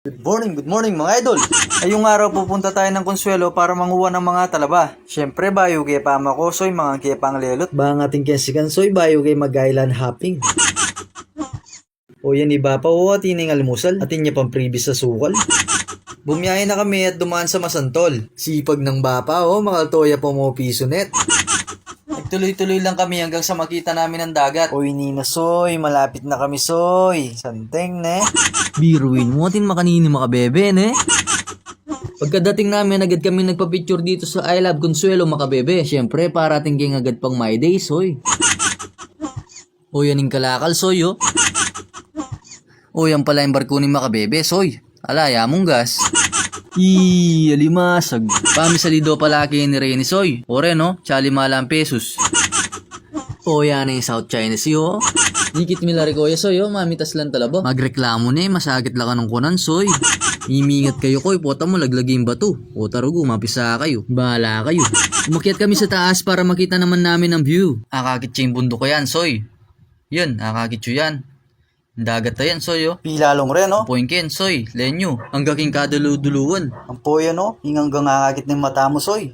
Good morning mga idol! Ngayong araw pupunta tayo ng Consuelo para manguha ng mga talaba. Siyempre, bayo kay pamakosoy, mga kay panglelot. Bang ating kensikansoy, bayo kay mag-island hopping. O yan iba pa o atin ng almusal, atin niya pang previous sa sukal. Bumiyahe na kami at dumaan sa Masantol. Sipag ng bapa o makaltoya po mo piso net. Nagtuloy-tuloy lang kami hanggang sa makita namin ang dagat. Oy Nina Soy, malapit na kami Soy. Santeng ne. Biruin mo, atin makanini makabebe, ne? Pagkadating namin, agad kami nagpa-picture dito sa I Love Consuelo makabebe. Siyempre, para tingking agad pang my day, soy. O yan yung kalakal, soy, oh. O yan pala yung barko ni makabebe, soy. Alaya mong gas. Alimasag. Pamisalido pala kayo ni Rene, soy. Ore, no? Chali malang pesos. O yan yung South China Sea, oh. Dikit milari ko ya soy, oh, mamitas lang talaba. Magreklamo na masakit lang ka ng kunan, soy. Imingat kayo koy, pota mo laglaging bato. O tarugo, mapisa kayo. Bahala kayo. Umakyat kami sa taas para makita naman namin ang view. Akakit yung bundok ko yan, soy. Yun, akakit yan. Dagat na yan, soy, oh. Pilalong rin no? Poingken, soy. Lenyo. Hanggang kadulu-duluan. Ang poya no? Hinggang ngakakit ng mata mo Soy.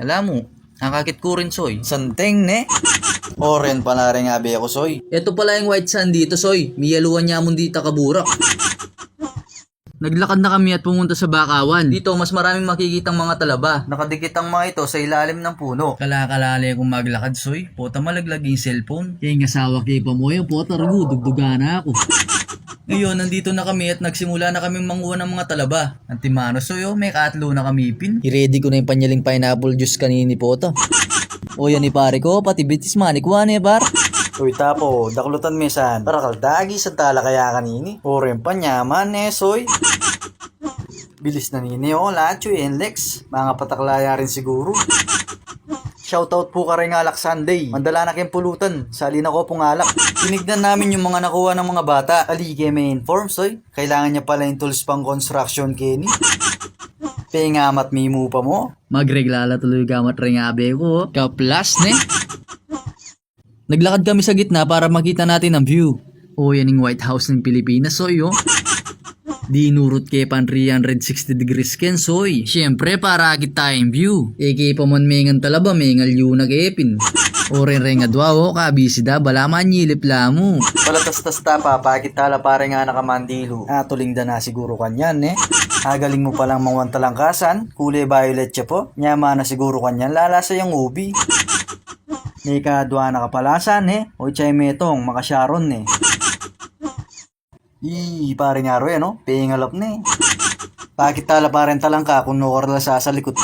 Alam mo, nakakit ko rin, soy. Santeng ne? Oren pa na rin nga be ako Soy. Ito pala yung white sand dito, soy. Miyaluan niya mong dita kaburak. Naglakad na kami at pumunta sa Bakawan. Dito, mas maraming makikitang mga talaba. Nakadikit ang mga ito sa ilalim ng puno. Kalakalali akong maglakad, soy. Pota malaglag yung cellphone. Kaya nga sawa kay pa mo yung pota ragu, dugduga na ako. Ngayon, nandito na kami at nagsimula na kaming manguha ng mga talaba. Antimano, soy, oh, may katlo na kami pin. I-ready ko na yung panyaling pineapple juice kanini pota. O yan ni pare ko, pati bitis manikwan eh, par. Uy tapo, daklutan mesan. Para kaldagi sa tala kaya kanini. Oren pa nyaman eh Soy. Bilis na nini o, Lacho and Lex. Mga pataklaya rin siguro. Shoutout po ka rin Alak Sunday. Mandala na kayong pulutan. Sali na ko pong alak. Tinignan namin yung mga nakuha ng mga bata. Alige may inform, Soy. Kailangan niya pala yung tools pang construction, Kenny. Pengamat mimo pa mo. Magreglala tuloy gamat rin abe ko. Kaplas, ne? Naglakad kami sa gitna para makita natin ang view. O yan yung White House ng Pilipinas, soy, oh. Dinurot kay pan 360 degrees ken, soy. Siyempre, para akit tayong view. Eke pa man mengan talaba, mengal yun nag-epin. O rin nga dwawo, kabisi da, balaman nyilip lamo. Palatas-tas ta pa, pakit tala pare nga nakamandilo. Tuling da na siguro kanyan, eh. Agaling mo palang mangwan talangkasan, kulay violet siya po. Nyama na siguro kanyan, lalasa yung ubi. May kadwa na kapalasan, eh. O chay metong, makasyaron, eh. Pare nga ro, no? Pengalap na, eh. Pakit tala paren talangka kung nukorla sa likod.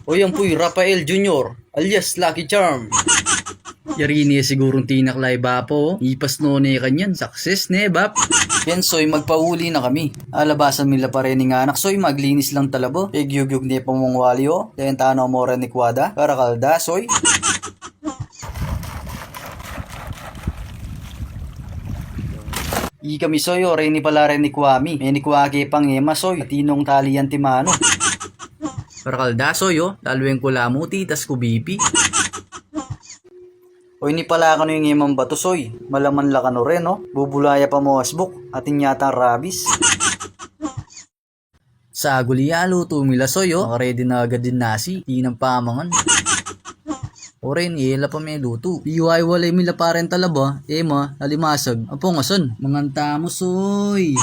O yan po'y Rafael Jr. alias Lucky Charm. Yari niya sigurong tinaklay ba po. Ipas no ne kanyan. Success ne bap. Yan Soy, magpauli na kami. Alabasan mila pa rin nga anak Soy, maglinis lang talabo.Egyugyug ni pamungwali o. Dayan tano mo rin ni Kwada. Para kalda Soy. Kami Soy o, rin ni pala rin ni Kwami. May ni Kwage pang ema Soy. Tinong tali yan timano. Para kalda soy oh. Talweng ko lamuti tas kubipi. Oy ni pala kano yung imang bato Soy. Malaman la kano rin no. Bubulaya pa mo asbuk. Atin yata rabis. Sa gulialo tumila soy oh. Ready na agad din nasi. Inang pamangan. O rin, ila pa may luto. Iway walay mila paren talaba. Ema, alimasag. Apong asan? Manganta mo soy.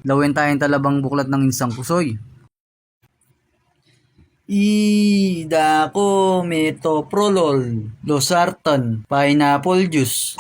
Lawin tayong talabang buklat ng insang kusoy. Dako, metoprolol, losartan, pineapple juice.